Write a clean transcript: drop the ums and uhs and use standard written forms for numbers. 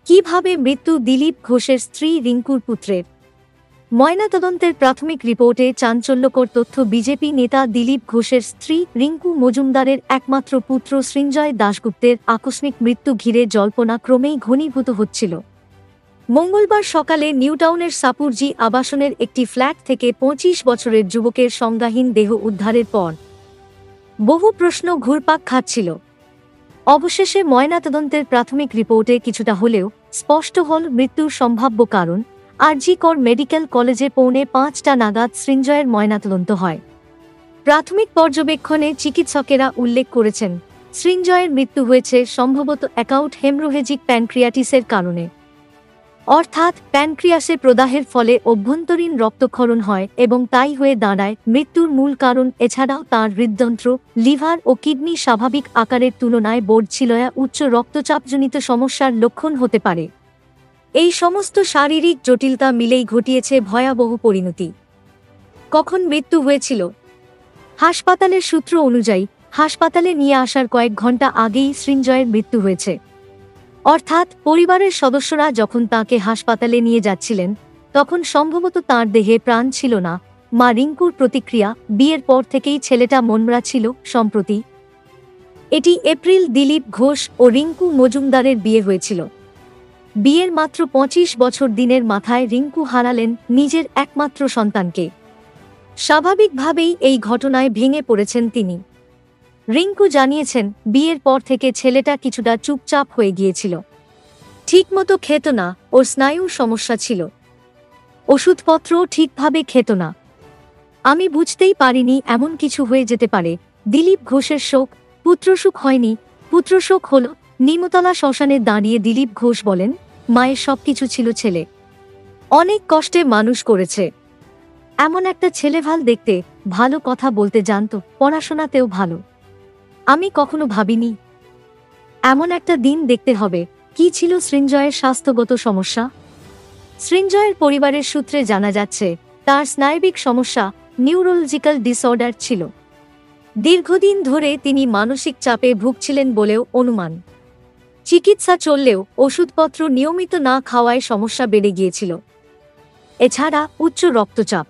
কিভাবে মৃত্যু দিলীপ ঘোষের স্ত্রী রিঙ্কুর পুত্রের? ময়নাতদন্তের প্রাথমিক রিপোর্টে চাঞ্চল্যকর তথ্য। বিজেপি নেতা দিলীপ ঘোষের স্ত্রী রিঙ্কু মজুমদারের একমাত্র পুত্র সৃঞ্জয় দাশগুপ্তের আকস্মিক মৃত্যু ঘিরে জল্পনা ক্রমেই ঘনীভূত হচ্ছিল। মঙ্গলবার সকালে নিউটাউনের সাপুরজি আবাসনের একটি ফ্ল্যাট থেকে ২৫ বছরের যুবকের সংজ্ঞাহীন দেহ উদ্ধারের পর বহু প্রশ্ন ঘুরপাক খাচ্ছিল। অবশেষে ময়নাতদন্তের প্রাথমিক রিপোর্টে কিছুটা হলেও স্পষ্ট হল মৃত্যুর সম্ভাব্য কারণ। আরজি কর মেডিকেল কলেজে পৌনে ৫টা নাগাদ সৃঞ্জয়ের ময়নাতদন্ত হয়। প্রাথমিক পর্যবেক্ষণে চিকিৎসকেরা উল্লেখ করেছেন, সৃঞ্জয়ের মৃত্যু হয়েছে সম্ভবত অ্যাকাউট হেমোরেজিক প্যানক্রিয়াটিসের কারণে, অর্থাৎ প্যানক্রিয়াসে প্রদাহের ফলে অভ্যন্তরীণ রক্তক্ষরণ হয় এবং তাই হয়ে দাঁড়ায় মৃত্যুর মূল কারণ। এছাড়াও তাঁর হৃদযন্ত্র, লিভার ও কিডনি স্বাভাবিক আকারের তুলনায় বড় উচ্চ রক্তচাপজনিত সমস্যার লক্ষণ হতে পারে। এই সমস্ত শারীরিক জটিলতা মিলেই ঘটিয়েছে ভয়াবহ পরিণতি। কখন মৃত্যু হয়েছিল? হাসপাতালের সূত্র অনুযায়ী হাসপাতালে নিয়ে আসার কয়েক ঘণ্টা আগেই সৃঞ্জয়ের মৃত্যু হয়েছে। অর্থাৎ পরিবারের সদস্যরা যখন তাঁকে হাসপাতালে নিয়ে যাচ্ছিলেন তখন সম্ভবত তাঁর দেহে প্রাণ ছিল না। মা রিঙ্কুর প্রতিক্রিয়া, বিয়ের পর থেকেই ছেলেটা মনমরা ছিল। সম্প্রতি এটি এপ্রিল দিলীপ ঘোষ ও রিঙ্কু মজুমদারের বিয়ে হয়েছিল। বিয়ের মাত্র ২৫ বছর দিনের মাথায় রিঙ্কু হারালেন নিজের একমাত্র সন্তানকে। স্বাভাবিকভাবেই এই ঘটনায় ভেঙে পড়েছেন তিনি। রিঙ্কু জানিয়েছেন, বিয়ের পর থেকে ছেলেটা কিছুটা চুপচাপ হয়ে গিয়েছিল, ঠিকমতো খেত না, ওর স্নায়ুর সমস্যা ছিল, ওষুধপত্রও ঠিকভাবে খেত না। আমি বুঝতেই পারিনি এমন কিছু হয়ে যেতে পারে। দিলীপ ঘোষের শোক, পুত্রশোক হয়নি। পুত্রশোক হল। নিমতলা শ্মশানে দাঁড়িয়ে দিলীপ ঘোষ বলেন, মায়ের সবকিছু ছিল, ছেলে অনেক কষ্টে মানুষ করেছে। এমন একটা ছেলেভাল দেখতে, ভালো কথা বলতে জানত, পড়াশোনাতেও ভালো। আমি কখনো ভাবিনি এমন একটা দিন দেখতে হবে। কি ছিল সৃঞ্জয়ের স্বাস্থ্যগত সমস্যা? সৃঞ্জয়ের পরিবারের সূত্রে জানা যাচ্ছে, তার স্নায়বিক সমস্যা, নিউরোলজিক্যাল ডিসঅর্ডার ছিল। দীর্ঘদিন ধরে তিনি মানসিক চাপে ভুগছিলেন বলেও অনুমান। চিকিৎসা চললেও ওষুধপত্র নিয়মিত না খাওয়ায় সমস্যা বেড়ে গিয়েছিল। এছাড়া উচ্চ রক্তচাপ,